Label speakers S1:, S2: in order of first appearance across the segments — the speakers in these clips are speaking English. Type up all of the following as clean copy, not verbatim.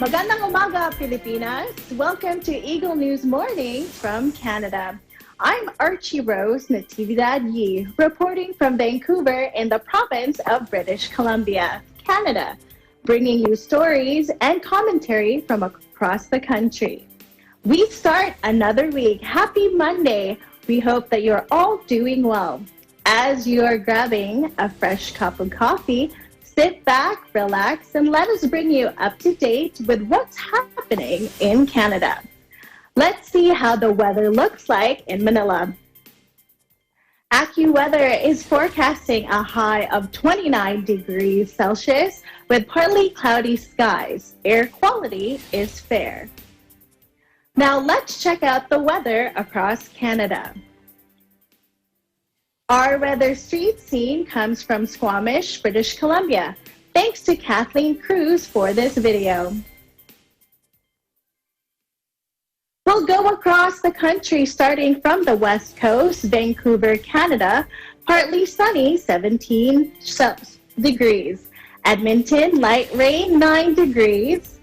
S1: Magandang umaga, Pilipinas! Welcome to Eagle News Morning from Canada. I'm Archie Rose Natividad Yi, reporting from Vancouver in the province of British Columbia, Canada, bringing you stories and commentary from across the country. We start another week. Happy Monday! We hope that you're all doing well. As you are grabbing a fresh cup of coffee, sit back, relax, and let us bring you up to date with what's happening in Canada. Let's see how the weather looks like in Manila. AccuWeather is forecasting a high of 29 degrees Celsius with partly cloudy skies. Air quality is fair. Now let's check out the weather across Canada. Our weather street scene comes from Squamish, British Columbia. Thanks to Kathleen Cruz for this video. We'll go across the country starting from the west coast, Vancouver, Canada, partly sunny, 17 degrees. Edmonton, light rain, 9 degrees.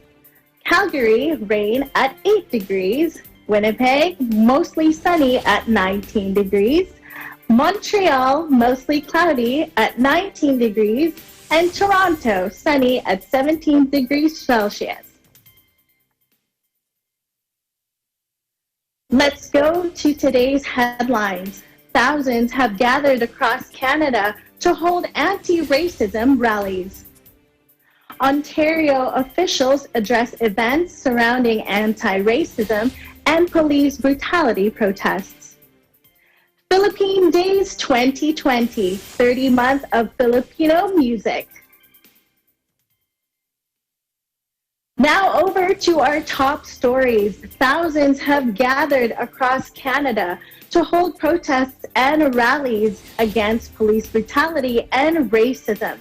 S1: Calgary, rain at 8 degrees. Winnipeg, mostly sunny at 19 degrees. Montreal, mostly cloudy at 19 degrees, and Toronto, sunny at 17 degrees Celsius. Let's go to today's headlines. Thousands have gathered across Canada to hold anti-racism rallies. Ontario officials address events surrounding anti-racism and police brutality protests. Philippine Days 2020, 30 months of Filipino music. Now over to our top stories. Thousands have gathered across Canada to hold protests and rallies against police brutality and racism.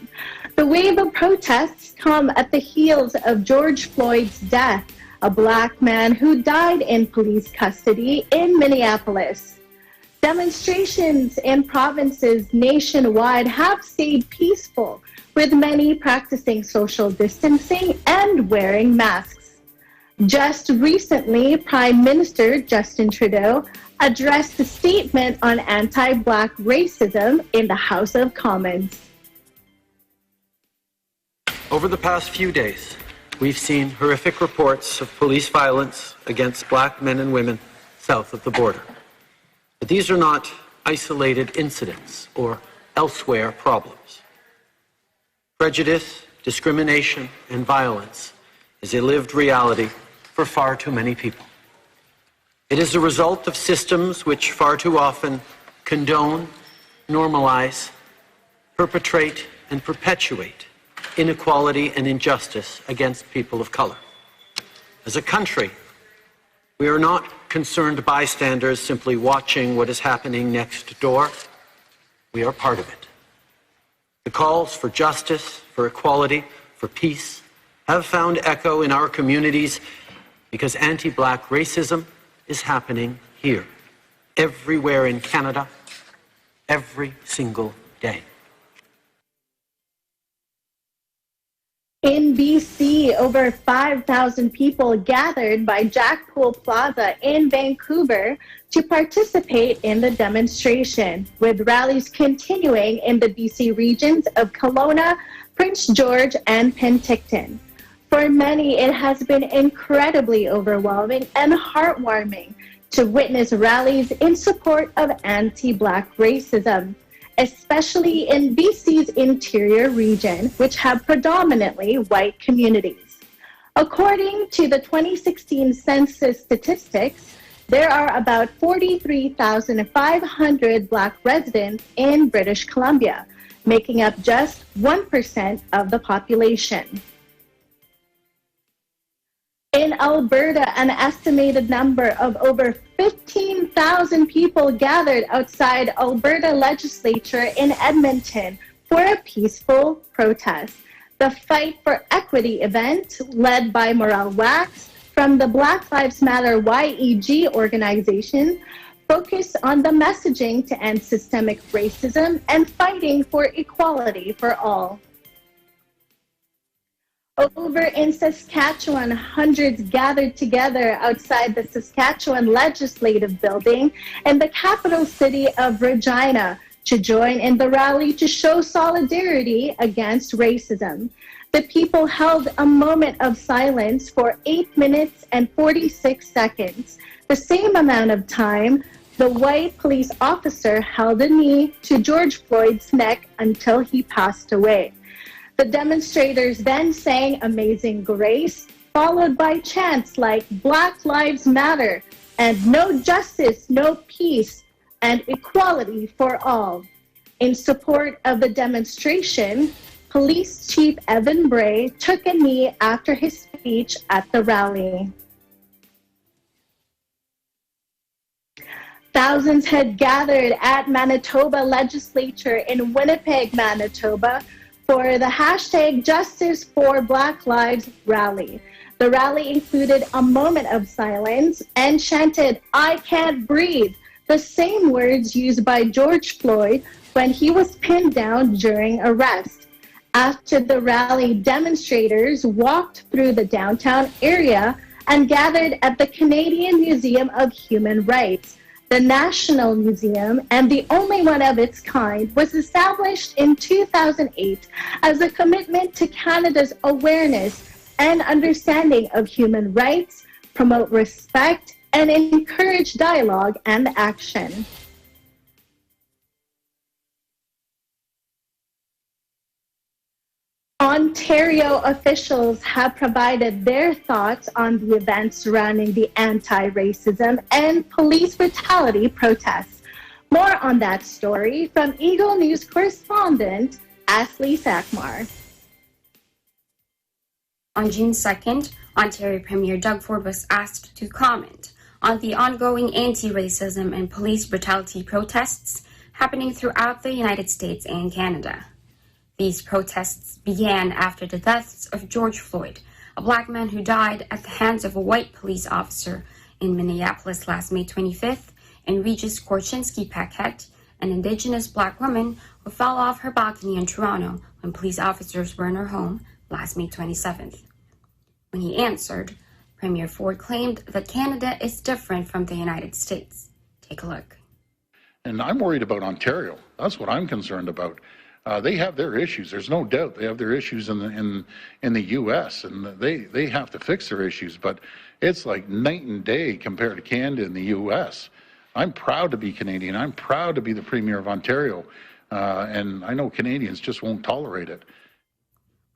S1: The wave of protests come at the heels of George Floyd's death, a Black man who died in police custody in Minneapolis. Demonstrations in provinces nationwide have stayed peaceful, with many practicing social distancing and wearing masks. Just recently, Prime Minister Justin Trudeau addressed a statement on anti-Black racism in the House of Commons.
S2: Over the past few days, we've seen horrific reports of police violence against Black men and women south of the border. But these are not isolated incidents or elsewhere problems. Prejudice, discrimination, and violence is a lived reality for far too many people. It is a result of systems which far too often condone, normalize, perpetrate, and perpetuate inequality and injustice against people of color. As a country, we are not concerned bystanders simply watching what is happening next door. We are part of it. The calls for justice, for equality, for peace have found echo in our communities because anti-Black racism is happening here, everywhere in Canada, every single day.
S1: In BC, over 5,000 people gathered by Jackpool Plaza in Vancouver to participate in the demonstration, with rallies continuing in the BC regions of Kelowna, Prince George, and Penticton. For many, it has been incredibly overwhelming and heartwarming to witness rallies in support of anti-Black racism, especially in BC's interior region, which have predominantly white communities. According to the 2016 census statistics, there are about 43,500 Black residents in British Columbia, making up just 1% of the population. In Alberta, an estimated number of over 15,000 people gathered outside Alberta Legislature in Edmonton for a peaceful protest. The Fight for Equity event, led by Morale Wax from the Black Lives Matter YEG organization, focused on the messaging to end systemic racism and fighting for equality for all. Over in Saskatchewan, hundreds gathered together outside the Saskatchewan Legislative Building in the capital city of Regina to join in the rally to show solidarity against racism. The people held a moment of silence for 8 minutes and 46 seconds, the same amount of time the white police officer held a knee to George Floyd's neck until he passed away. The demonstrators then sang Amazing Grace, followed by chants like Black Lives Matter and No Justice, No Peace, and Equality for All. In support of the demonstration, Police Chief Evan Bray took a knee after his speech at the rally. Thousands had gathered at Manitoba Legislature in Winnipeg, Manitoba, for the hashtag Justice for Black Lives rally. The rally included a moment of silence and chanted, "I can't breathe," the same words used by George Floyd when he was pinned down during arrest. After the rally, demonstrators walked through the downtown area and gathered at the Canadian Museum of Human Rights. The National Museum, and the only one of its kind, was established in 2008 as a commitment to Canada's awareness and understanding of human rights, promote respect, and encourage dialogue and action. Ontario officials have provided their thoughts on the events surrounding the anti-racism and police brutality protests. More on that story from Eagle News correspondent Ashley Sackmar.
S3: On June 2nd, Ontario Premier Doug Ford was asked to comment on the ongoing anti-racism and police brutality protests happening throughout the United States and Canada. These protests began after the deaths of George Floyd, a black man who died at the hands of a white police officer in Minneapolis last May 25th, and Regis Korchinski-Paquette, an Indigenous black woman who fell off her balcony in Toronto when police officers were in her home last May 27th. When he answered, Premier Ford claimed that Canada is different from the United States. Take a look.
S4: And I'm worried about Ontario. That's what I'm concerned about. They have their issues. There's no doubt they have their issues in the U.S. and they have to fix their issues. But it's like night and day compared to Canada and the U.S. I'm proud to be Canadian. I'm proud to be the Premier of Ontario, and I know Canadians just won't tolerate it.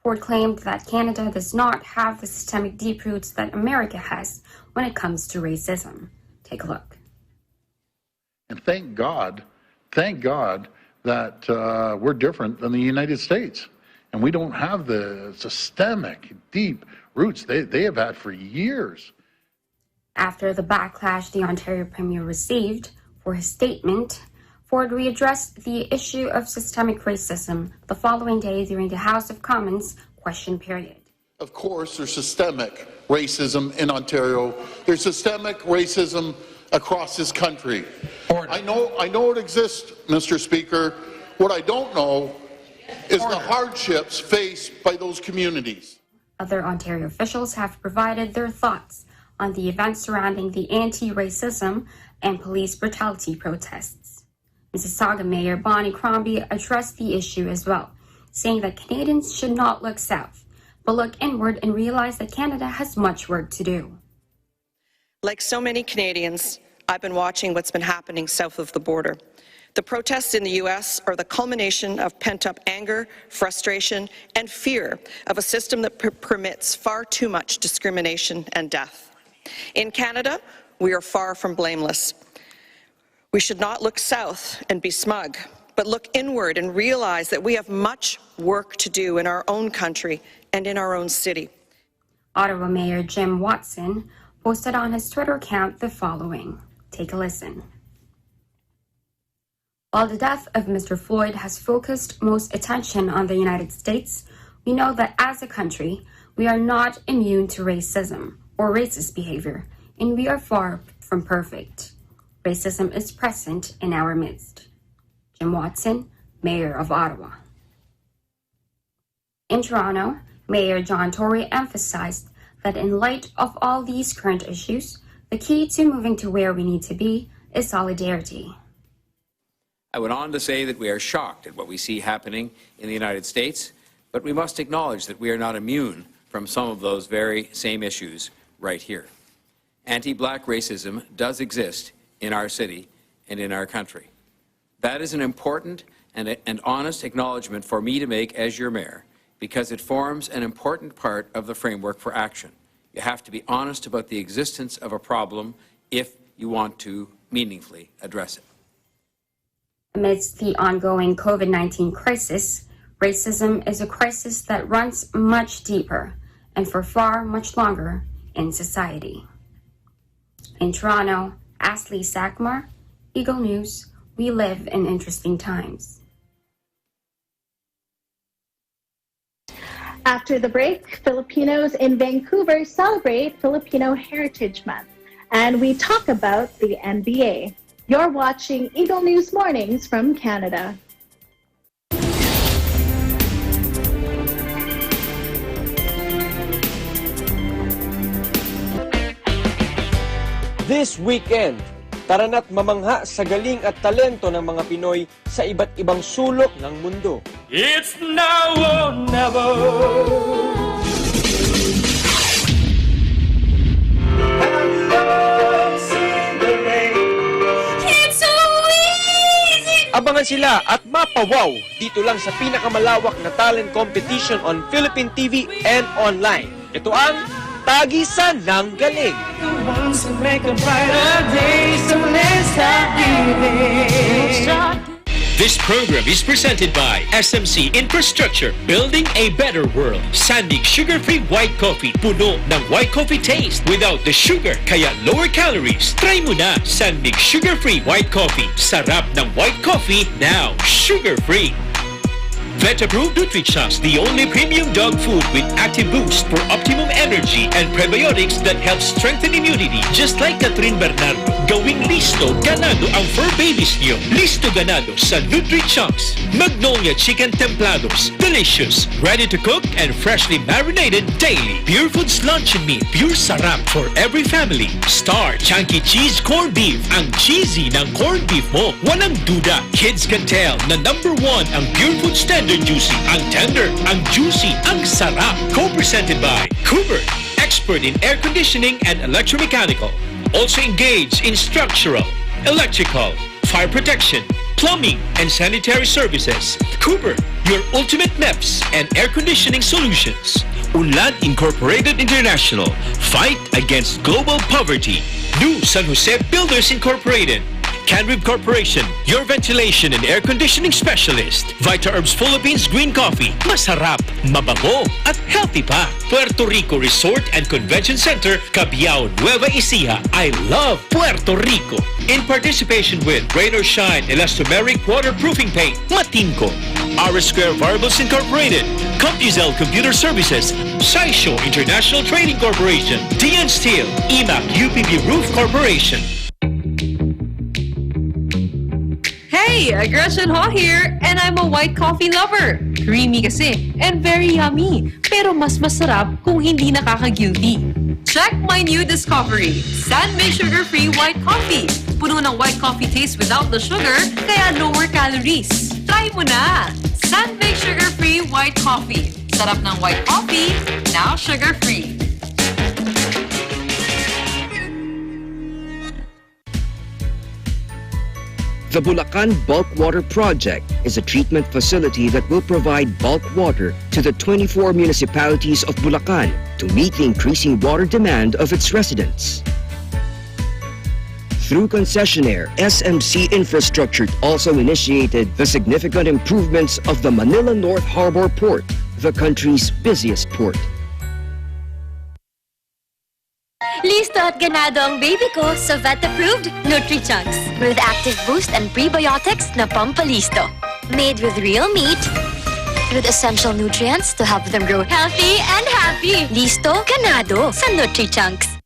S3: Ford claimed that Canada does not have the systemic deep roots that America has when it comes to racism. Take a look.
S4: And thank God that we're different than the United States. And we don't have the systemic, deep roots they have had for years.
S3: After the backlash the Ontario Premier received for his statement, Ford readdressed the issue of systemic racism the following day during the House of Commons question period.
S5: Of course, there's systemic racism in Ontario. There's systemic racism across this country. I know it exists, Mr. Speaker. What I don't know is the hardships faced by those communities.
S3: Other Ontario officials have provided their thoughts on the events surrounding the anti-racism and police brutality protests. Mississauga Mayor Bonnie Crombie addressed the issue as well, saying that Canadians should not look south, but look inward and realize that Canada has much work to do.
S6: Like so many Canadians, I've been watching what's been happening south of the border. The protests in the U.S. are the culmination of pent-up anger, frustration, and fear of a system that permits far too much discrimination and death. In Canada, we are far from blameless. We should not look south and be smug, but look inward and realize that we have much work to do in our own country and in our own city.
S3: Ottawa Mayor Jim Watson posted on his Twitter account the following. Take a listen. While the death of Mr. Floyd has focused most attention on the United States, we know that as a country, we are not immune to racism or racist behavior, and we are far from perfect. Racism is present in our midst. Jim Watson, Mayor of Ottawa. In Toronto, Mayor John Tory emphasized that in light of all these current issues, the key to moving to where we need to be is solidarity.
S7: I went on to say that we are shocked at what we see happening in the United States, but we must acknowledge that we are not immune from some of those very same issues right here. Anti-black racism does exist in our city and in our country. That is an important and honest acknowledgement for me to make as your mayor, because it forms an important part of the framework for action. You have to be honest about the existence of a problem if you want to meaningfully address it.
S3: Amidst the ongoing COVID-19 crisis, racism is a crisis that runs much deeper and for far much longer in society. In Toronto, Ashley Sakmar, Eagle News, we live in interesting times.
S1: After the break, Filipinos in Vancouver celebrate Filipino Heritage Month, and we talk about the NBA. You're watching Eagle News Mornings from Canada.
S8: This weekend, tara na't mamangha sa galing at talento ng mga Pinoy sa iba't ibang sulok ng mundo.
S9: It's now or never.
S3: It's so easy!
S8: Abangan sila at mapawaw dito lang sa pinakamalawak na talent competition on Philippine TV and online. Ito ang Tagisan ng Galing.
S9: This program is presented by SMC Infrastructure, building a better world. Sandig sugar-free white coffee, puno ng white coffee taste without the sugar, kaya lower calories. Try mo na Sandig sugar-free white coffee. Sarap ng white coffee, now sugar-free. Vet-approved Nutrichos, the only premium dog food with active boost for optimum energy and prebiotics that help strengthen immunity. Just like Catherine Bernardo, gawing listo ganado ang fur babies niyo. Listo ganado sa Nutrichos. Magnolia Chicken Templados, delicious, ready to cook and freshly marinated daily. Pure Foods Luncheon Meat, pure sarap for every family. Star Chunky Cheese Corned Beef, ang cheesy ng corned beef mo. Walang duda, kids can tell na #1 ang Pure Foods Standard Juicy, ang tender, ang juicy, ang sarap. Co-presented by Cooper, expert in air conditioning and electromechanical. Also engaged in structural, electrical, fire protection, plumbing, and sanitary services. Cooper, your ultimate MEPS and air conditioning solutions. Unlad Incorporated International, fight against global poverty. New San Jose Builders Incorporated. Canrib Corporation, your ventilation and air conditioning specialist. Vita Herbs Philippines Green Coffee, masarap, mabango, at healthy pa. Puerto Rico Resort and Convention Center, Cabiao, Nueva Ecija. I love Puerto Rico. In participation with Rain or Shine Elastomeric Waterproofing Paint, Matinco. R Square Variables Incorporated, CompuZell Computer Services, Saisho International Trading Corporation, DN Steel, EMAC UPB Roof Corporation.
S10: Hey, Aggression Ho here, and I'm a white coffee lover. Creamy kasi, and very yummy. Pero mas masarap kung hindi nakaka-guilty. Check my new discovery, Sandmade Sugar-Free White Coffee. Puno ng white coffee taste without the sugar, kaya lower calories. Try mo na! Sandmade Sugar-Free White Coffee. Sarap ng white coffee, now sugar-free.
S11: The Bulacan Bulk Water Project is a treatment facility that will provide bulk water to the 24 municipalities of Bulacan to meet the increasing water demand of its residents. Through concessionaire, SMC Infrastructure also initiated the significant improvements of the Manila North Harbor Port, the country's busiest port.
S12: Listo at ganado ang baby ko sa vet-approved Nutrichunks with active boost and prebiotics na pampalisto. Made with real meat, with essential nutrients to help them grow healthy and happy. Listo, ganado sa Nutrichunks.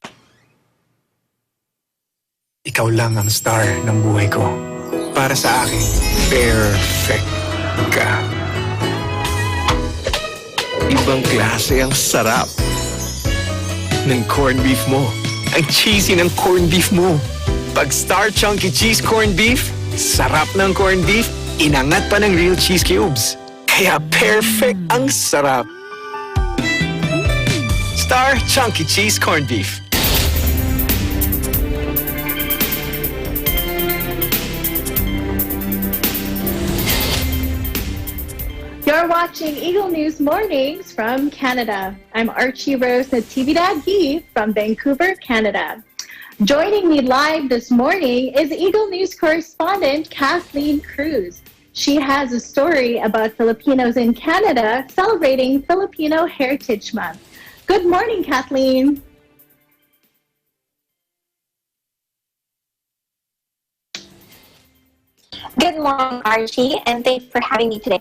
S13: Ikaw lang ang star ng buhay ko. Para sa akin, perfect ka.
S9: If
S13: Ibang klase ang sarap ng corned beef mo. Ang cheesy ng corned beef mo. Pag Star Chunky Cheese Corned Beef, sarap ng corned beef, inangat pa ng real cheese cubes. Kaya perfect ang sarap. Star Chunky Cheese Corned Beef.
S1: You're watching Eagle News Mornings from Canada. I'm Archie Rose Natividad from Vancouver, Canada. Joining me live this morning is Eagle News correspondent Kathleen Cruz. She has a story about Filipinos in Canada celebrating Filipino Heritage Month. Good morning, Kathleen.
S14: Good morning, Archie, and thanks for having me today.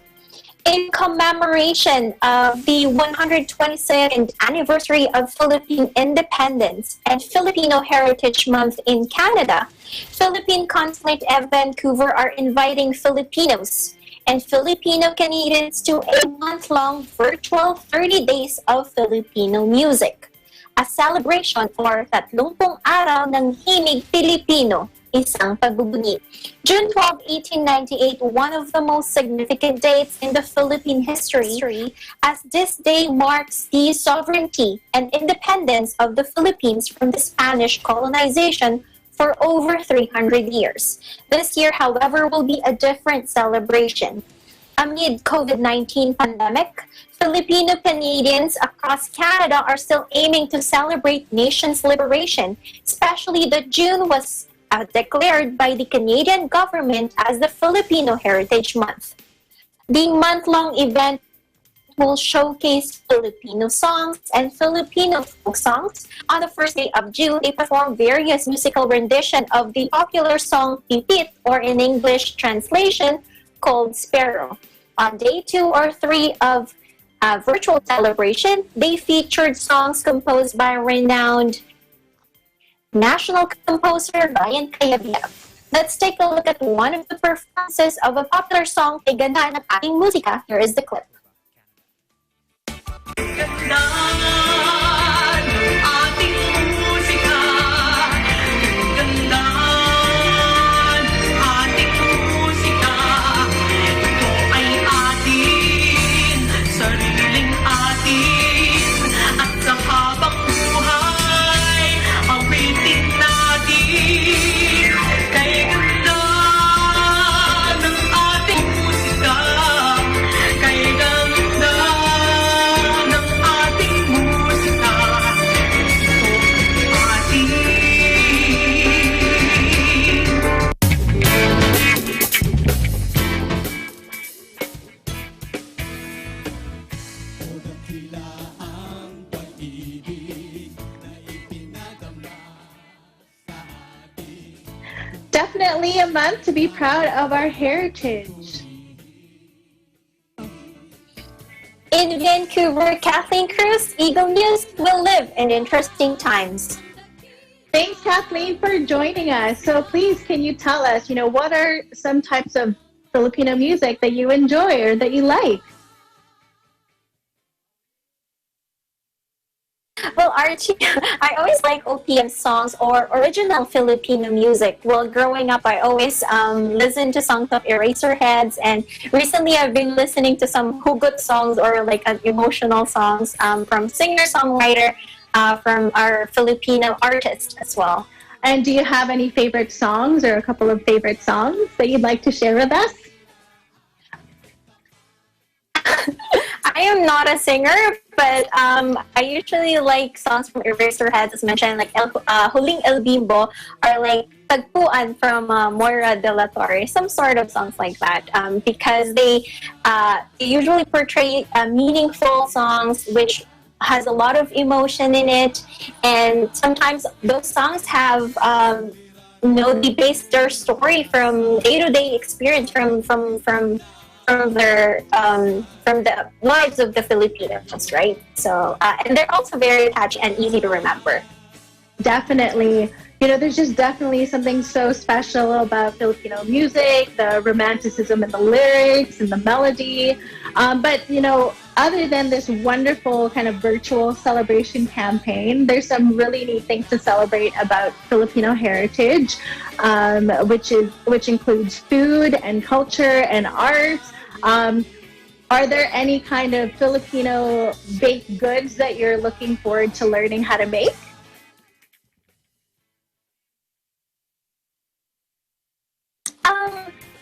S14: In commemoration of the 122nd anniversary of Philippine independence and Filipino Heritage Month in Canada, Philippine Consulate at Vancouver are inviting Filipinos and Filipino Canadians to a month-long virtual 30 days of Filipino music. A celebration for 30 araw ng Himig Pilipino, isang pagbubunyi. June 12, 1898, one of the most significant dates in the Philippine history, as this day marks the sovereignty and independence of the Philippines from the Spanish colonization for over 300 years. This year, however, will be a different celebration. Amid COVID-19 pandemic, Filipino Canadians across Canada are still aiming to celebrate nation's liberation, especially that June was declared by the Canadian government as the Filipino Heritage Month. The month-long event will showcase Filipino songs and Filipino folk songs. On the first day of June, they perform various musical renditions of the popular song Pipit, or in English translation, called Sparrow. On day 2 or 3 of virtual celebration, they featured songs composed by renowned national composer Ryan Cayabyab. Let's take a look at one of the performances of a popular song, Kay Ganda ng Ating Musika. Here is the clip.
S1: Definitely a month to be proud of our heritage.
S14: In Vancouver, Kathleen Cruz, Eagle News, will live in interesting times.
S1: Thanks, Kathleen, for joining us. So please, can you tell us, what are some types of Filipino music that you enjoy or that you like?
S14: Well, Archie, I always like OPM songs or original Filipino music. Well, growing up, I always listened to songs of Eraserheads, and recently I've been listening to some hugot songs or like emotional songs from singer-songwriter from our Filipino artists as well.
S1: And do you have any favorite songs or a couple of favorite songs that you'd like to share with us?
S14: I am not a singer, but I usually like songs from Eraserheads, as mentioned, like Huling El Bimbo, or like Tagpuan from Moira de la Torre, some sort of songs like that, because they usually portray meaningful songs which has a lot of emotion in it, and sometimes those songs have they base their story from day-to-day experience from the lives of the Filipinos, right? So, and they're also very catchy and easy to remember.
S1: Definitely. There's just definitely something so special about Filipino music, the romanticism in the lyrics and the melody. But, other than this wonderful kind of virtual celebration campaign, there's some really neat things to celebrate about Filipino heritage, which includes food and culture and arts. Are there any kind of Filipino baked goods that you're looking forward to learning how to make?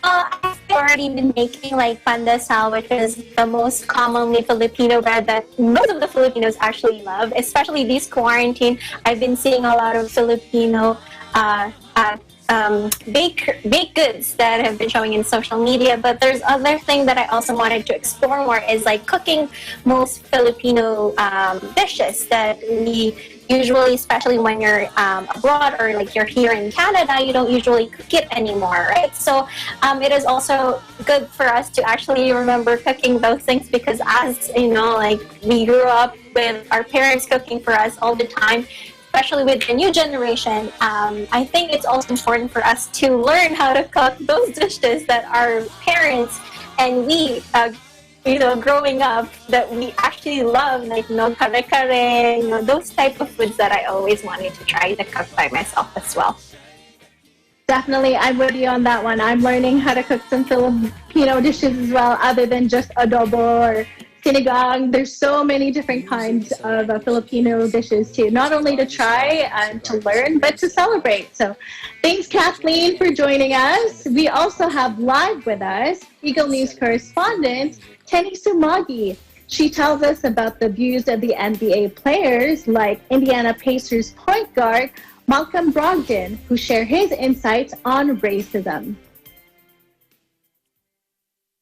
S14: I've already been making like pandesal, which is the most commonly Filipino bread that most of the Filipinos actually love. Especially this quarantine, I've been seeing a lot of Filipino baked goods that have been showing in social media. But there's other thing that I also wanted to explore more is like cooking most Filipino dishes that we usually, especially when you're abroad or like you're here in Canada, you don't usually cook it anymore, right? So it is also good for us to actually remember cooking those things, because as you know, like we grew up with our parents cooking for us all the time, especially with the new generation. I think it's also important for us to learn how to cook those dishes that our parents and we growing up, that we actually love, like, kare-kare, those type of foods that I always wanted to try to cook by myself as well.
S1: Definitely, I'm with you on that one. I'm learning how to cook some Filipino dishes as well, other than just adobo or sinigang. There's so many different kinds of Filipino dishes too, not only to try and to learn, but to celebrate. So thanks, Kathleen, for joining us. We also have live with us Eagle News correspondent Tenny Sumagi. She tells us about the views of the NBA players like Indiana Pacers point guard Malcolm Brogdon, who share his insights on racism.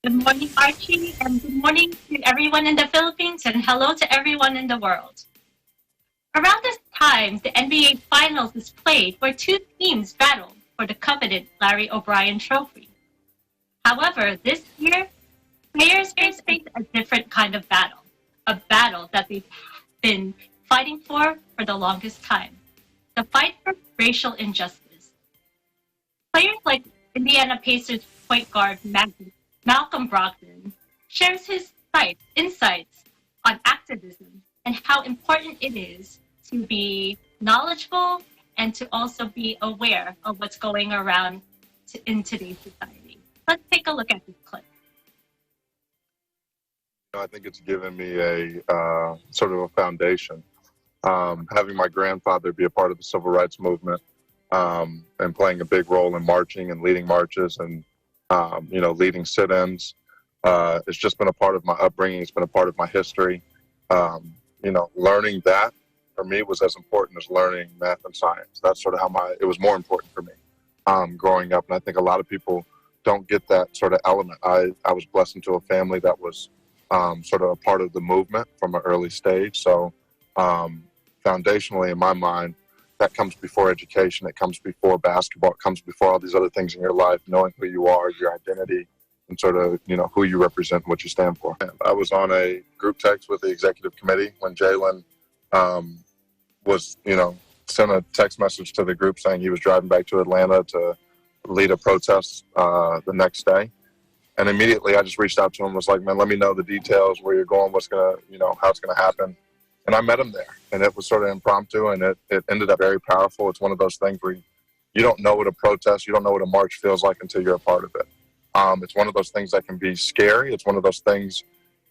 S15: Good morning, Archie, and good morning to everyone in the Philippines, and hello to everyone in the world. Around this time, the NBA Finals is played, where two teams battle for the coveted Larry O'Brien Trophy. However, this year, players face a different kind of battle, a battle that they've been fighting for the longest time, the fight for racial injustice. Players like Indiana Pacers point guard Malcolm Brogdon shares his insights on activism and how important it is to be knowledgeable and to also be aware of what's going around in today's society. Let's take a look at this clip.
S16: I think it's given me a sort of a foundation. Having my grandfather be a part of the civil rights movement and playing a big role in marching and leading marches and leading sit-ins. It's just been a part of my upbringing. It's been a part of my history. Learning that for me was as important as learning math and science. That's sort of how it was more important for me growing up. And I think a lot of people don't get that sort of element. I was blessed into a family that was sort of a part of the movement from an early stage. So foundationally, in my mind, that comes before education. It comes before basketball. It comes before all these other things in your life, knowing who you are, your identity, and sort of, who you represent and what you stand for. I was on a group text with the executive committee when Jalen was, sent a text message to the group saying he was driving back to Atlanta to lead a protest the next day. And immediately I just reached out to him and was like, man, let me know the details, where you're going, what's going to, how it's going to happen. And I met him there, and it was sort of impromptu, and it ended up very powerful. It's one of those things where you don't know what a protest, you don't know what a march feels like until you're a part of it. It's one of those things that can be scary. It's one of those things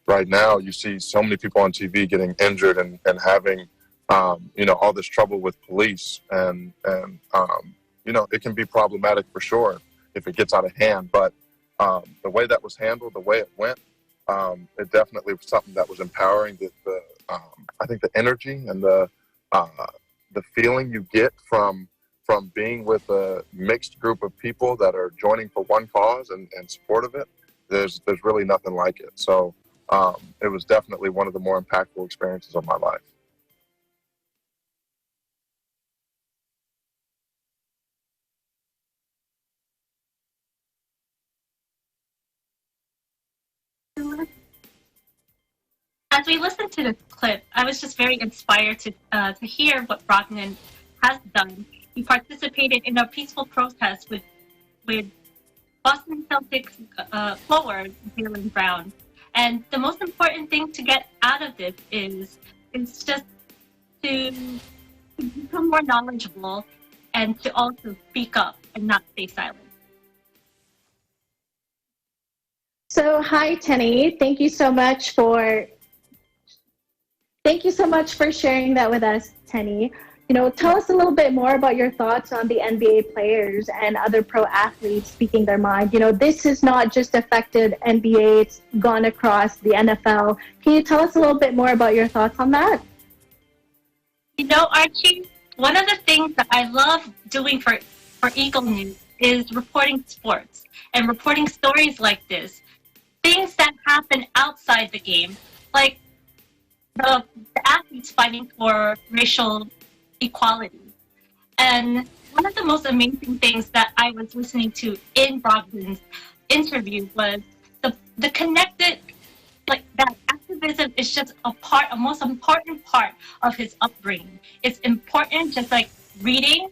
S16: right now, you see so many people on TV getting injured and having, all this trouble with police. And it can be problematic for sure if it gets out of hand. But the way that was handled, the way it went, it definitely was something that was empowering. I think the energy and the feeling you get from being with a mixed group of people that are joining for one cause and support of it, there's really nothing like it. So it was definitely one of the more impactful experiences of my life.
S15: As we listened to this clip, I was just very inspired to hear what Brogdon has done. He participated in a peaceful protest with Boston Celtics forward Jaylen Brown, And the most important thing to get out of this is just to become more knowledgeable and to also speak up and not stay silent.
S1: So, hi, Tenny. Thank you so much for sharing that with us, Tenny. Tell us a little bit more about your thoughts on the NBA players and other pro athletes speaking their mind. This has not just affected NBA, it's gone across the NFL. Can you tell us a little bit more about your thoughts on that?
S15: Archie, one of the things that I love doing for Eagle News is reporting sports and reporting stories like this. Things that happen outside the game, like the athletes fighting for racial equality. And one of the most amazing things that I was listening to in Brogdon's interview was the connected, like that activism is just a most important part of his upbringing. It's important, just like reading,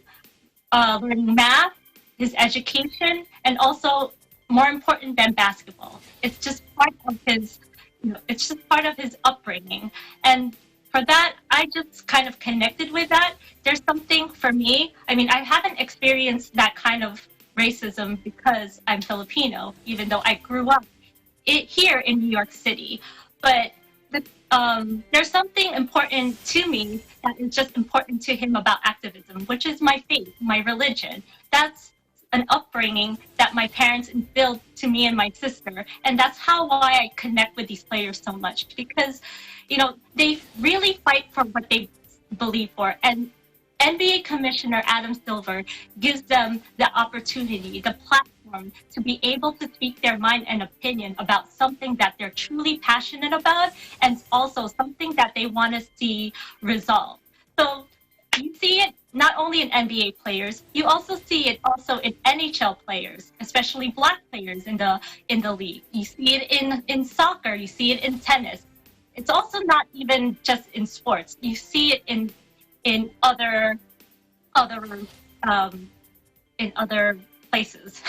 S15: learning math, his education, and also more important than basketball. It's just part of his, it's just part of his upbringing. And for that, I just kind of connected with that. There's something for me. I mean, I haven't experienced that kind of racism because I'm Filipino, even though I grew up here in New York City. But there's something important to me that is just important to him about activism, which is my faith, my religion. That's an upbringing that my parents instilled to me and my sister, and that's why I connect with these players so much, because they really fight for what they believe for. And NBA Commissioner Adam Silver gives them the opportunity, the platform to be able to speak their mind and opinion about something that they're truly passionate about, and also something that they want to see resolved. So you see it not only in NBA players, you also see it also in NHL players, especially Black players in the league. You see it in soccer, you see it in tennis. It's also not even just in sports. You see it in other places.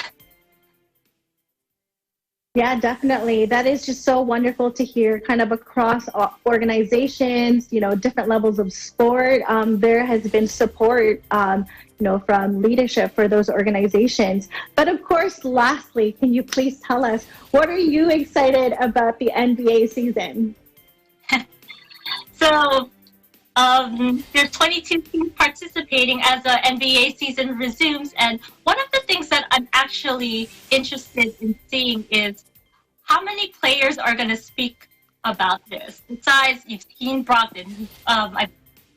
S1: Yeah, definitely. That is just so wonderful to hear, kind of across organizations, different levels of sport. There has been support, from leadership for those organizations. But of course, lastly, can you please tell us, what are you excited about the NBA season?
S15: So there's 22 teams participating as the NBA season resumes. And one of the things that I'm actually interested in seeing is how many players are going to speak about this. Besides, you've seen Brogdon. I've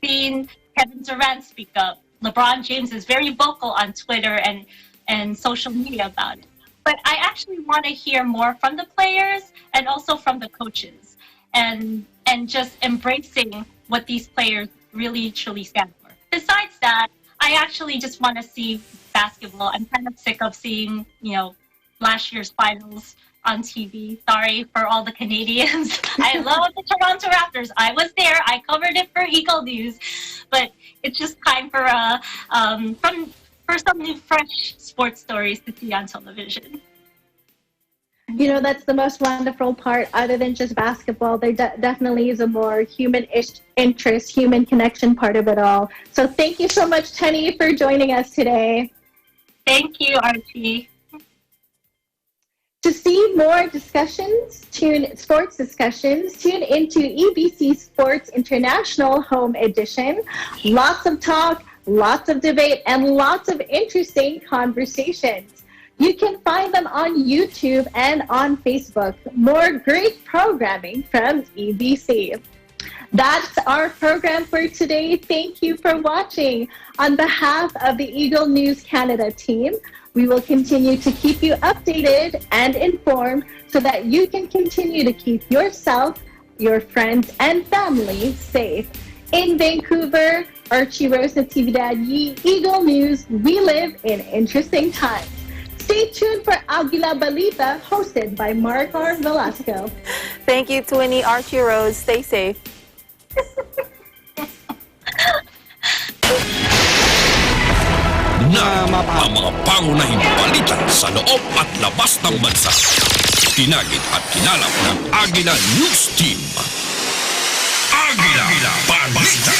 S15: seen Kevin Durant speak up. LeBron James is very vocal on Twitter and social media about it. But I actually want to hear more from the players and also from the coaches, and just embracing what these players really truly stand for. Besides that, I actually just want to see basketball. I'm kind of sick of seeing, last year's finals on TV. Sorry for all the Canadians. I love the Toronto Raptors. I was there. I covered it for Eagle News. But it's just time for some new fresh sports stories to see on television.
S1: That's the most wonderful part. Other than just basketball, there definitely is a more human interest, human connection part of it all. So thank you so much, Tenny, for joining us today.
S15: Thank you, Archie.
S1: To see more sports discussions, tune into EBC Sports International Home Edition. Lots of talk, lots of debate, and lots of interesting conversations. You can find them on YouTube and on Facebook. More great programming from EBC. That's our program for today. Thank you for watching. On behalf of the Eagle News Canada team, we will continue to keep you updated and informed so that you can continue to keep yourself, your friends, and family safe. In Vancouver, Archie Rose Natividad Yi, Eagle News, we live in interesting times. Stay tuned for Agila Balita, hosted by Marcar Velasco.
S17: Thank you, Twinnie, Archie Rose. Stay safe.
S18: na ang mga pangunahing balita sa loob at labas ng bansa. Tinagid at kinalap ng Agila News Team. Agila Balita!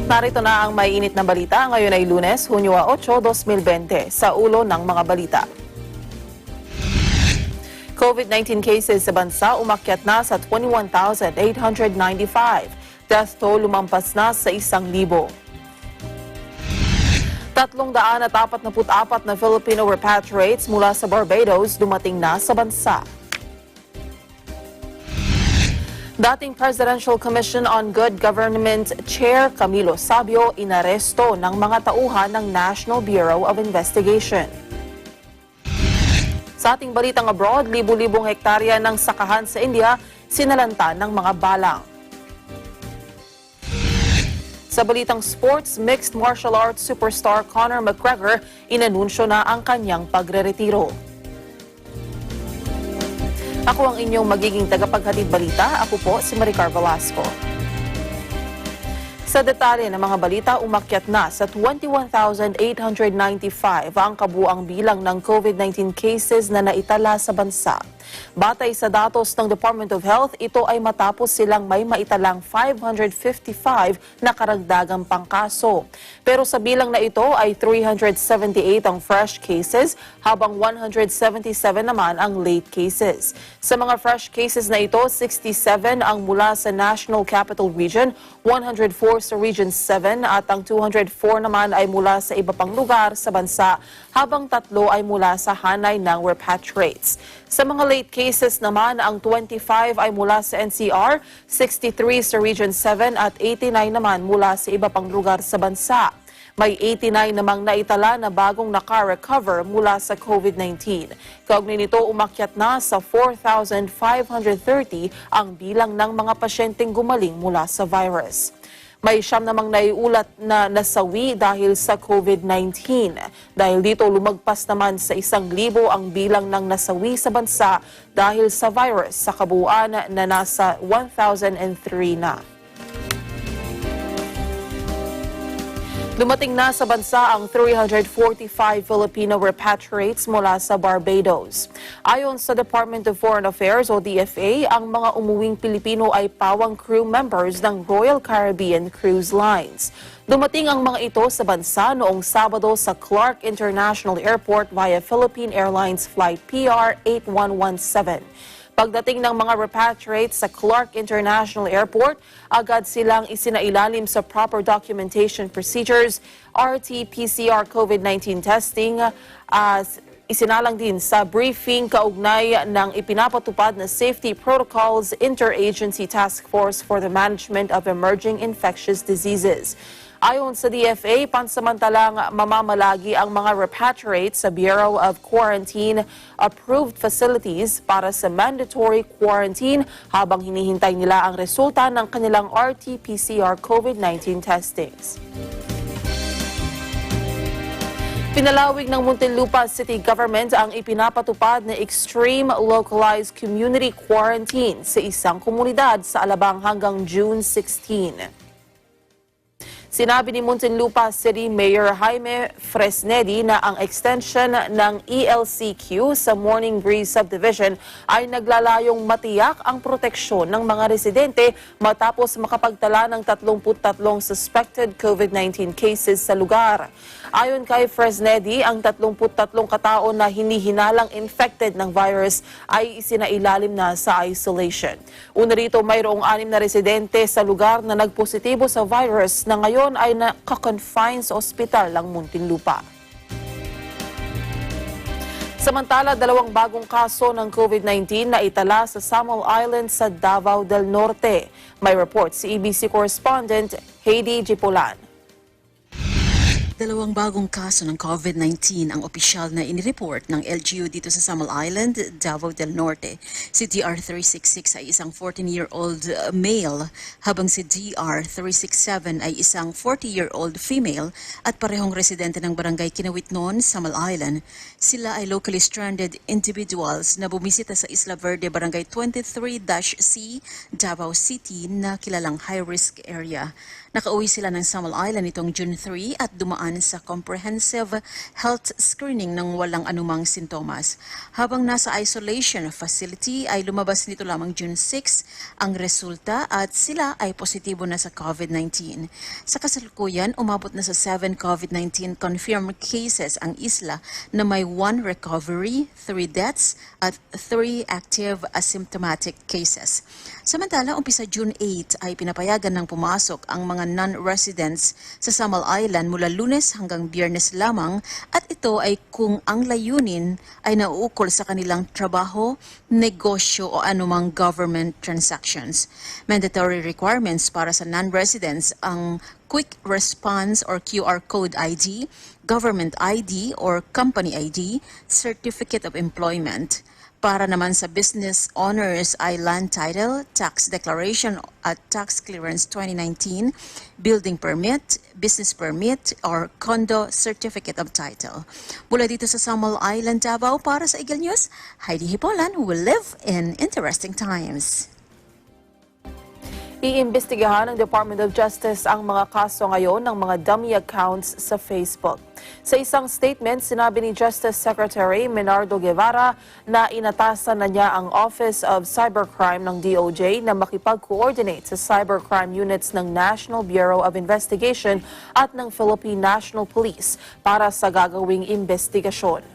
S17: Narito na ang may init na balita. Ngayon ay Lunes, Hunyo 8, 2020. Sa ulo ng mga balita. COVID-19 cases sa bansa umakyat na sa 21,895. Death toll lumampas na sa 1,000. 344 na Filipino repatriates mula sa Barbados dumating na sa bansa. Dating Presidential Commission on Good Government Chair Camilo Sabio inaresto ng mga tauhan ng National Bureau of Investigation. Sa ating balitang abroad, libu-libong hektarya ng sakahan sa India sinalanta ng mga balang. Sa balitang sports, mixed martial arts superstar Conor McGregor inanunsyo na ang kanyang pagre-retiro. Ako ang inyong magiging tagapaghatid balita. Ako po si Maricar Velasco. Sa detalye ng mga balita, umakyat na sa 21,895 ang kabuang bilang ng COVID-19 cases na naitala sa bansa. Batay sa datos ng Department of Health, ito ay matapos silang may maitalang 555 na karagdagang pangkaso. Pero sa bilang na ito ay 378 ang fresh cases, habang 177 naman ang late cases. Sa mga fresh cases na ito, 67 ang mula sa National Capital Region, 104 sa Region 7 at ang 204 naman ay mula sa iba pang lugar sa bansa, habang 3 ay mula sa hanay ng repatriates. Sa mga late cases naman, ang 25 ay mula sa NCR, 63 sa Region 7 at 89 naman mula sa iba pang lugar sa bansa. May 89 namang naitala na bagong naka-recover mula sa COVID-19. Kaugnay nito, umakyat na sa 4,530 ang bilang ng mga pasyenteng gumaling mula sa virus. May 9 namang naiulat na nasawi dahil sa COVID-19. Dahil dito, lumagpas naman sa 1,000 ang bilang ng nasawi sa bansa dahil sa virus sa kabuuan na nasa 1,003 na. Dumating na sa bansa ang 345 Filipino repatriates mula sa Barbados. Ayon sa Department of Foreign Affairs o DFA, ang mga umuwing Pilipino ay pawang crew members ng Royal Caribbean Cruise Lines. Dumating ang mga ito sa bansa noong Sabado sa Clark International Airport via Philippine Airlines Flight PR 8117. Pagdating ng mga repatriates sa Clark International Airport, agad silang isinailalim sa proper documentation procedures, RT-PCR COVID-19 testing, isinalang din sa briefing kaugnay ng ipinapatupad na safety protocols Interagency Task Force for the Management of Emerging Infectious Diseases. Ayon sa DFA, pansamantalang mamamalagi ang mga repatriates sa Bureau of Quarantine approved facilities para sa mandatory quarantine habang hinihintay nila ang resulta ng kanilang RT-PCR COVID-19 testings. Pinalawig ng Muntinlupa City Government ang ipinapatupad na extreme localized community quarantine sa isang komunidad sa Alabang hanggang June 16. Sinabi ni Muntinlupa City Mayor Jaime Fresnedi na ang extension ng ELCQ sa Morning Breeze Subdivision ay naglalayong matiyak ang proteksyon ng mga residente matapos makapagtala ng 33 suspected COVID-19 cases sa lugar. Ayon kay Fresnedi, ang 33 katao na hinihinalang infected ng virus ay isinailalim na sa isolation. Una rito, mayroong 6 na residente sa lugar na nagpositibo sa virus na ngayon ay naka-confine sa ospital ng Muntinlupa. Samantala, 2 bagong kaso ng COVID-19 na itala sa Samuel Island sa Davao del Norte. May report si EBC correspondent Heidi Jipolan.
S19: Dalawang bagong kaso ng COVID-19 ang opisyal na inireport ng LGU dito sa Samal Island, Davao del Norte. Si DR366 ay isang 14-year-old male, habang si DR367 ay isang 40-year-old female at parehong residente ng barangay Kinawitnon, Samal Island. Sila ay locally stranded individuals na bumisita sa Isla Verde, Barangay 23-C, Davao City na kilalang high-risk area. Nakauwi sila ng Samal Island nitong June 3 at dumaan sa comprehensive health screening ng walang anumang sintomas. Habang nasa isolation facility ay lumabas nito lamang June 6 ang resulta at sila ay positibo na sa COVID-19. Sa kasalukuyan, umabot na sa 7 COVID-19 confirmed cases ang isla na may 1 recovery, 3 deaths at 3 active asymptomatic cases. Samantala, umpisa June 8 ay pinapayagan ng pumasok ang mga non-residents sa Samal Island mula Lunes hanggang Biyernes lamang at ito ay kung ang layunin ay nauukol sa kanilang trabaho, negosyo o anumang government transactions. Mandatory requirements para sa non-residents ang Quick Response or QR Code ID, Government ID or Company ID, Certificate of Employment. Para naman sa business owners ay land title, tax declaration at tax clearance 2019, building permit, business permit, or condo certificate of title. Mula dito sa Samal Island, Davao, para sa Eagle News, Heidi Hipolan, who will live in interesting times.
S17: Iimbestigahan ng Department of Justice ang mga kaso ngayon ng mga dummy accounts sa Facebook. Sa isang statement, sinabi ni Justice Secretary Menardo Guevara na inatasan na niya ang Office of Cybercrime ng DOJ na makipag-coordinate sa cybercrime units ng National Bureau of Investigation at ng Philippine National Police para sa gagawing investigasyon.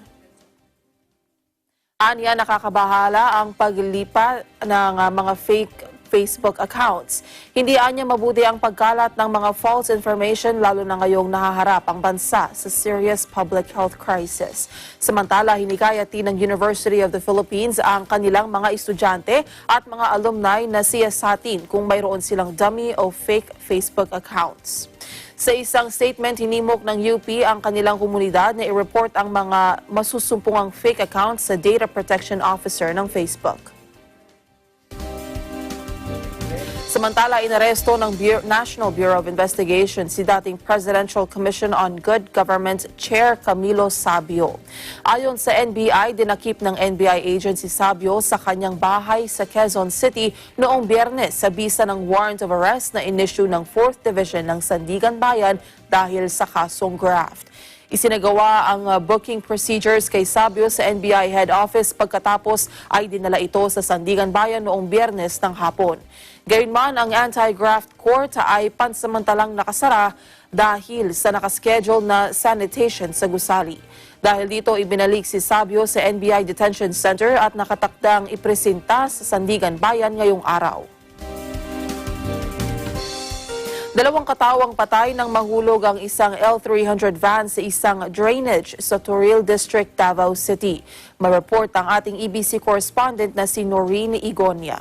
S17: Anya, nakakabahala ang paglipa ng mga fake Facebook accounts. Hindi anya mabuti ang pagkalat ng mga false information lalo na ngayong nahaharap ang bansa sa serious public health crisis. Samantala, hinikayat din ng University of the Philippines ang kanilang mga estudyante at mga alumni na siyasatin kung mayroon silang dummy o fake Facebook accounts. Sa isang statement, hinimok ng UP ang kanilang komunidad na i-report ang mga masusumpungang fake accounts sa Data Protection Officer ng Facebook. Samantala, inaresto ng National Bureau of Investigation si dating Presidential Commission on Good Government Chair Camilo Sabio. Ayon sa NBI, dinakip ng NBI agent si Sabio sa kanyang bahay sa Quezon City noong Biyernes sa bisa ng warrant of arrest na inisyu ng 4th Division ng Sandigan Bayan dahil sa kasong graft. Isinagawa ang booking procedures kay Sabio sa NBI head office pagkatapos ay dinala ito sa Sandigan Bayan noong Biyernes ng hapon. Gayunman, ang anti-graft court ay pansamantalang nakasara dahil sa nakaschedule na sanitation sa gusali. Dahil dito, ibinalik si Sabio sa NBI Detention Center at nakatakdang ipresenta sa Sandigan Bayan ngayong araw. 2 katawang patay nang mahulog ang isang L300 van sa isang drainage sa Toril District, Davao City. Mareport ang ating EBC correspondent na si Noreen Igonia.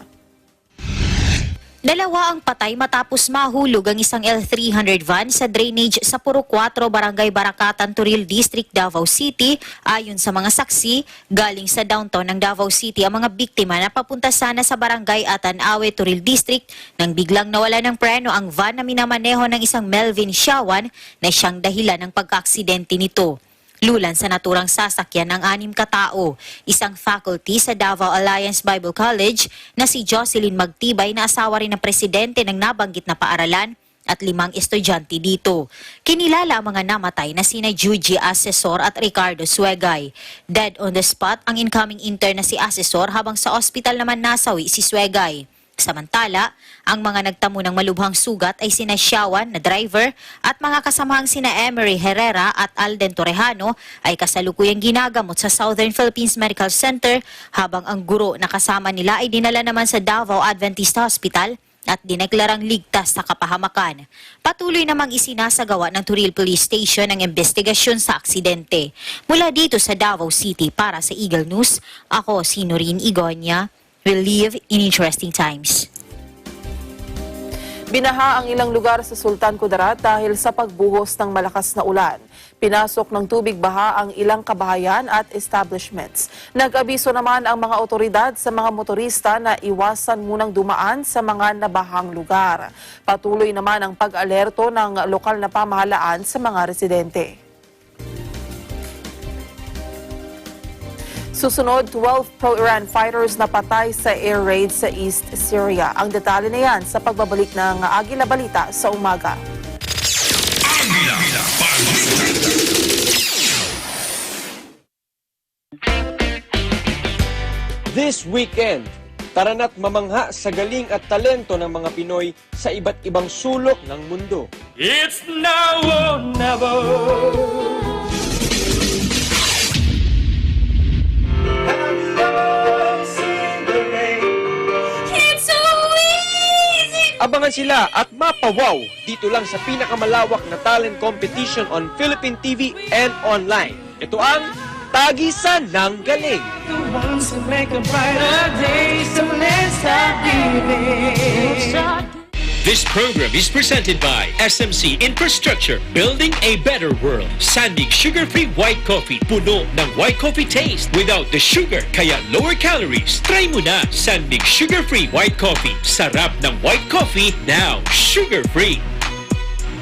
S20: 2 ang patay matapos mahulog ang isang L300 van sa drainage sa Puro 4, Barangay Barakatan, Toril District, Davao City. Ayon sa mga saksi, galing sa downtown ng Davao City ang mga biktima na papunta sana sa Barangay Atanawe, Toril District nang biglang nawala ng preno ang van na minamaneho ng isang Melvin Siawan na siyang dahilan ng pagkaaksidente nito. Lulan sa naturang sasakyan ng 6 katao, isang faculty sa Davao Alliance Bible College na si Jocelyn Magtibay na asawa rin ng presidente ng nabanggit na paaralan at 5 estudyante dito. Kinilala ang mga namatay na sina Juji Asesor at Ricardo Suegay. Dead on the spot ang incoming intern na si Asesor habang sa ospital naman nasawi si Suegay. Samantala, ang mga nagtamo ng malubhang sugat ay sina Siawan na driver at mga kasamahang sina Emery Herrera at Alden Torrejano ay kasalukuyang ginagamot sa Southern Philippines Medical Center habang ang guro na kasama nila ay dinala naman sa Davao Adventist Hospital at dineklarang ligtas sa kapahamakan. Patuloy namang isinasagawa ng Toril Police Station ang investigasyon sa aksidente. Mula dito sa Davao City para sa Eagle News, ako si Noreen Igonia. Will live in interesting times.
S17: Binaha ang ilang lugar sa Sultan Kudarat dahil sa pagbuhos ng malakas na ulan. Pinasok ng tubig baha ang ilang kabahayan at establishments. Nag-abiso naman ang mga otoridad sa mga motorista na iwasan munang dumaan sa mga nabahang lugar. Patuloy naman ang pag-alerto ng lokal na pamahalaan sa mga residente. Susunod, 12 pro-Iran fighters na patay sa air raid sa East Syria. Ang detalye na yan sa pagbabalik ng Agila Balita sa Umaga.
S18: Agila Balita.
S8: This weekend, tara na't mamangha sa galing at talento ng mga Pinoy sa iba't ibang sulok ng mundo.
S9: It's now or never.
S8: Abangan sila at mapawaw dito lang sa pinakamalawak na talent competition on Philippine TV and online. Ito ang Tagisan ng Galing.
S9: This program is presented by SMC Infrastructure, building a better world. Sandig sugar-free white coffee, puno ng white coffee taste without the sugar, kaya lower calories. Try mo na Sandig sugar-free white coffee. Sarap ng white coffee, now sugar-free.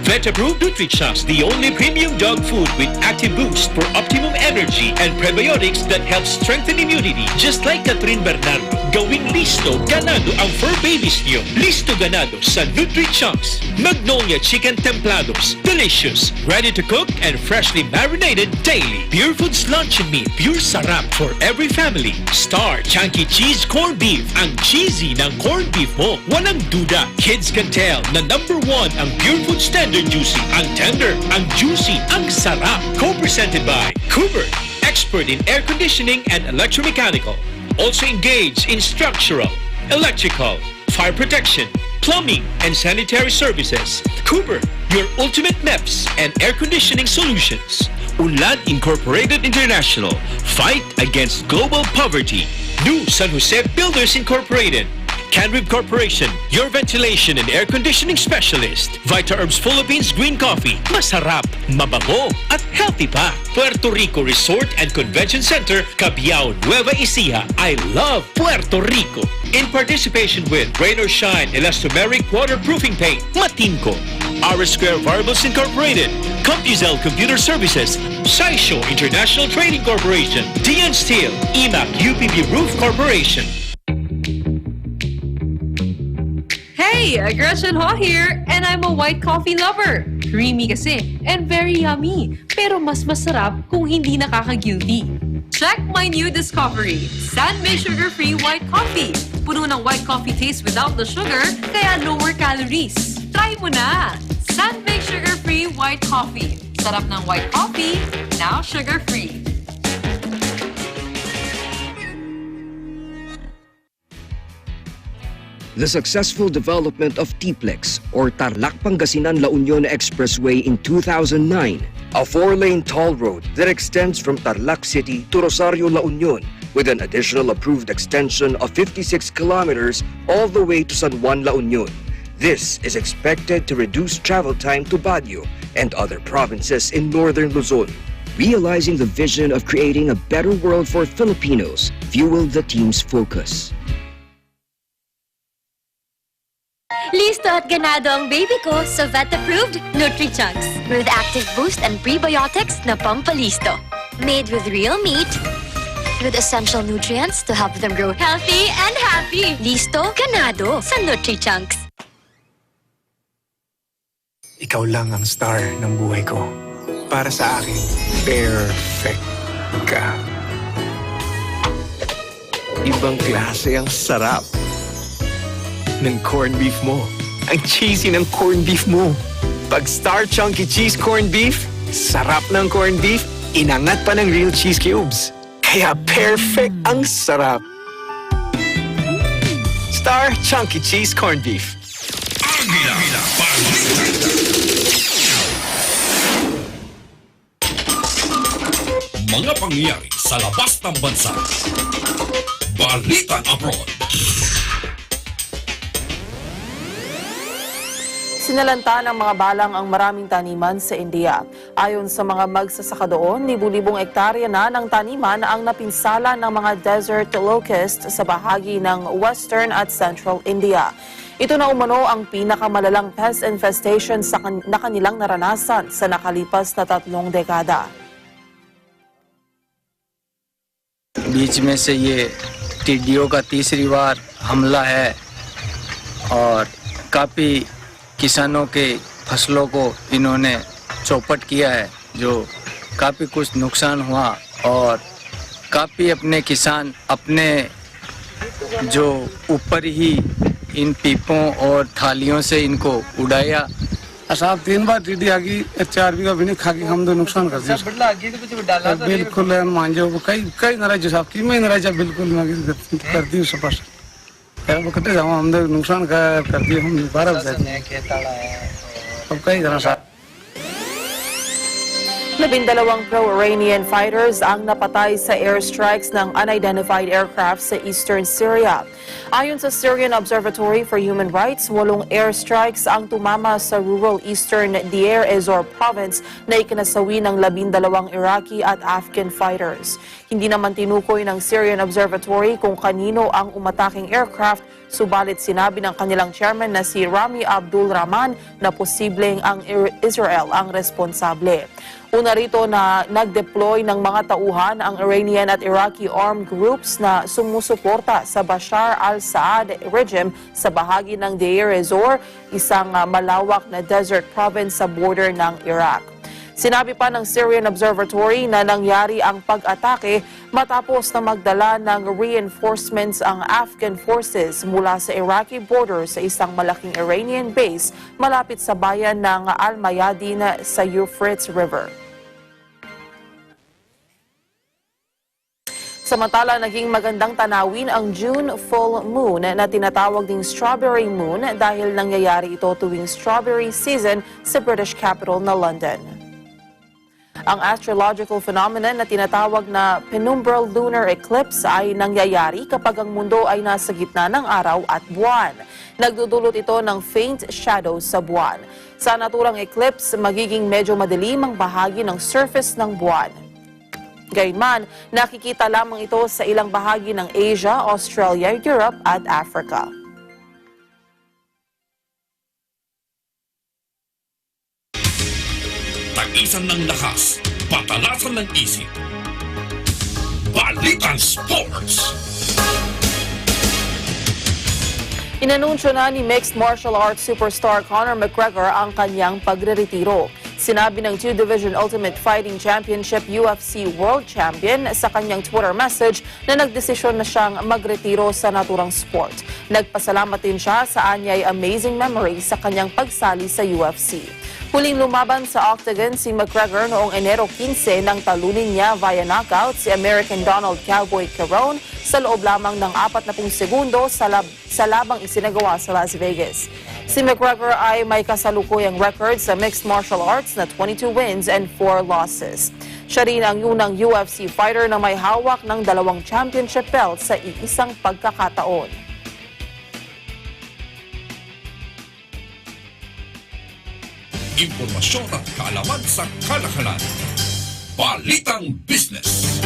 S9: Vet-approved NutriChoice, the only premium dog food with active boost for optimum energy and prebiotics that help strengthen immunity. Just like Catherine Bernardo, gawing listo ganado ang fur babies niyo. Listo ganado sa NutriChoice. Magnolia Chicken Templados, delicious, ready to cook and freshly marinated daily. Pure Foods Luncheon Meat, pure sarap for every family. Star Chunky Cheese Corned Beef, ang cheesy ng corned beef mo. Walang duda, kids can tell na #1 ang Pure Foods Tender Juicy. Ang tender, ang juicy, ang sarap. Co-presented by Cooper, expert in air conditioning and electromechanical. Also engaged in structural, electrical, fire protection, plumbing, and sanitary services. Cooper, your ultimate MEPS and air conditioning solutions. Unlad Incorporated International, fight against global poverty. New San Jose Builders Incorporated. Canrib Corporation, your ventilation and air conditioning specialist. Vita Herbs Philippines Green Coffee, masarap, mabango, at healthy pa. Puerto Rico Resort and Convention Center, Cabiao, Nueva Ecija. I love Puerto Rico. In participation with Rain or Shine Elastomeric Waterproofing Paint, Matinco. R Square Variables Incorporated, CompuZell Computer Services, Saisho International Trading Corporation, DN Steel, EMAC UPB Roof Corporation.
S10: Hey, Gretchen Ho here, and I'm a white coffee lover. Creamy kasi, and very yummy. Pero mas masarap kung hindi nakaka-guilty. Check my new discovery, Sandmade Sugar-Free White Coffee. Puno ng white coffee taste without the sugar, kaya lower calories. Try mo na! Sandmade Sugar-Free White Coffee. Sarap ng white coffee, now sugar-free.
S11: The successful development of TPLEX, or Tarlac Pangasinan La Union Expressway in 2009, a 4-lane toll road that extends from Tarlac City to Rosario La Union, with an additional approved extension of 56 kilometers all the way to San Juan La Union. This is expected to reduce travel time to Baguio and other provinces in northern Luzon. Realizing the vision of creating a better world for Filipinos fueled the team's focus.
S12: Listo at ganado ang baby ko sa vet-approved NutriChoice with active boost and prebiotics na pampalisto. Made with real meat, with essential nutrients to help them grow healthy and happy. Listo, ganado sa NutriChunks.
S13: Ikaw lang ang star ng buhay ko. Para sa akin, perfect ka. Ibang klase ang sarap ng corned beef mo. Ang cheesy ng corned beef mo. Pag Star Chunky Cheese Corned Beef, sarap ng corned beef, inangat pa ng real cheese cubes. Kaya perfect ang sarap. Star Chunky Cheese Corned Beef.
S18: Agila Balita. Mga pangyayari sa labas ng bansa. Balita Abroad.
S17: Sinalanta ng mga balang ang maraming taniman sa India. Ayon sa mga magsasaka doon, libu-libong ektarya na ng taniman ang napinsala ng mga desert locust sa bahagi ng western at central India. Ito na umano ang pinakamalalang pest infestation na kanilang naranasan sa nakalipas na 3 dekada.
S21: बीच में से ये टिड्डियों का तीसरी बार हमला है और काफ़ी किसानों के फसलों को इन्होंने चौपट किया है, जो काफ़ी कुछ नुकसान हुआ और काफ़ी अपने किसान अपने जो ऊपर ही इन पीपों और थालियों से इनको उड़ाया।
S22: साहब 3 बार टिड्डी आ गई, 4 बीघा भी नहीं खा के हम तो नुकसान कर दिया बिल्कुल। मांझो कई नाराज साहब की मैं नाराज बिल्कुल कर दी उस पास कटे जाओ हम नुकसान कर दिए हम 12 अब कई तरह साहब।
S17: 12 pro-Iranian fighters ang napatay sa airstrikes ng unidentified aircraft sa eastern Syria. Ayon sa Syrian Observatory for Human Rights, 8 airstrikes ang tumama sa rural eastern Deir ez-Zor province na ikinasawi ng 12 Iraqi at Afghan fighters. Hindi naman tinukoy ng Syrian Observatory kung kanino ang umataking aircraft, subalit sinabi ng kanilang chairman na si Rami Abdul Rahman na posibleng ang Israel ang responsable. Una rito na nag-deploy ng mga tauhan ang Iranian at Iraqi armed groups na sumusuporta sa Bashar al-Assad regime sa bahagi ng Deir ez-Zor, isang malawak na desert province sa border ng Iraq. Sinabi pa ng Syrian Observatory na nangyari ang pag-atake matapos na magdala ng reinforcements ang Afghan forces mula sa Iraqi border sa isang malaking Iranian base malapit sa bayan ng Al-Mayadin sa Euphrates River. Samantala, naging magandang tanawin ang June full moon na tinatawag ding strawberry moon dahil nangyayari ito tuwing strawberry season sa British capital na London. Ang astrological phenomenon na tinatawag na penumbral lunar eclipse ay nangyayari kapag ang mundo ay nasa gitna ng araw at buwan. Nagdudulot ito ng faint shadows sa buwan. Sa naturang eclipse, magiging medyo madilim ang bahagi ng surface ng buwan. Gayunman, nakikita lamang ito sa ilang bahagi ng Asia, Australia, Europe at Africa.
S18: Tagisan ng lakas, patalasan ng isip. Balitang Sports!
S17: Inanunsyo na ni mixed martial arts superstar Conor McGregor ang kanyang pagre-retiro. Sinabi ng 2-Division Ultimate Fighting Championship UFC World Champion sa kanyang Twitter message na nagdesisyon na siyang magretiro sa naturang sport. Nagpasalamat din siya sa anyay amazing memory sa kanyang pagsali sa UFC. Huling lumaban sa octagon si McGregor noong Enero 15 nang talunin niya via knockout si American Donald Cowboy Cerrone sa loob lamang ng 40 segundo sa labang isinagawa sa Las Vegas. Si McGregor ay may kasalukuyang record sa mixed martial arts na 22 wins and 4 losses. Siya rin ang unang UFC fighter na may hawak ng 2 championship belts sa iisang pagkakataon.
S18: Impormasyon at kaalaman sa kalakalan. Balitang Business.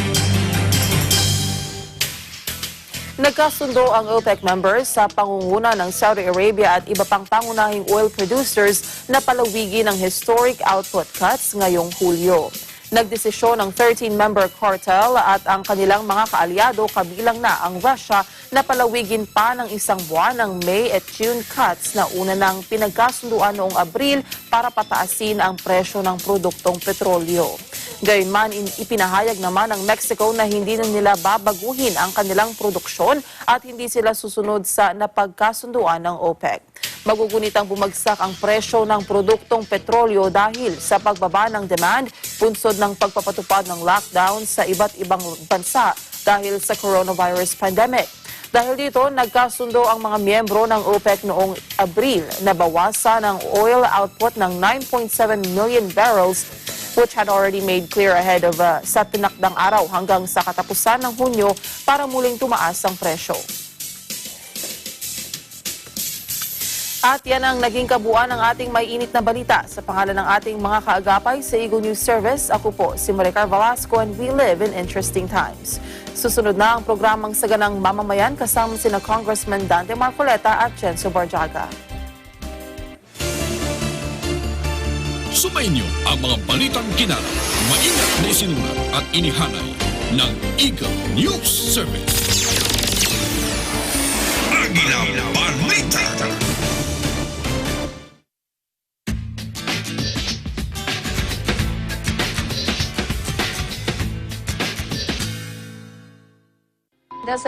S17: Nagkasundo ang OPEC members sa pangunguna ng Saudi Arabia at iba pang pangunahing oil producers na palawigin ang historic output cuts ngayong Hulyo. Nagdesisyon ng 13-member cartel at ang kanilang mga kaalyado kabilang na ang Russia na palawigin pa ng isang buwan ng May at June cuts na una nang pinagkasunduan noong Abril para pataasin ang presyo ng produktong petrolyo. Gayunman, ipinahayag naman ng Mexico na hindi na nila babaguhin ang kanilang produksyon at hindi sila susunod sa napagkasunduan ng OPEC. Magugunitang bumagsak ang presyo ng produktong petrolyo dahil sa pagbaba ng demand, bunsod ng pagpapatupad ng lockdown sa iba't ibang bansa dahil sa coronavirus pandemic. Dahil dito, nagkasundo ang mga miyembro ng OPEC noong Abril na bawasan ang oil output ng 9.7 million barrels which had already made clear ahead of sa tinakdang araw hanggang sa katapusan ng Hunyo para muling tumaas ang presyo. At yan ang naging kabuuan ng ating may init na balita. Sa pangalan ng ating mga kaagapay sa Eagle News Service, ako po si Maricar Velasco and we live in interesting times. Susunod na ang programang Saganang Mamamayan kasama sina Congressman Dante Marcoleta at Jenso Barjaga.
S18: Sumainyo ang mga balitang kinarap, maingat na isinulat at inihanay ng Eagle News Service. Agila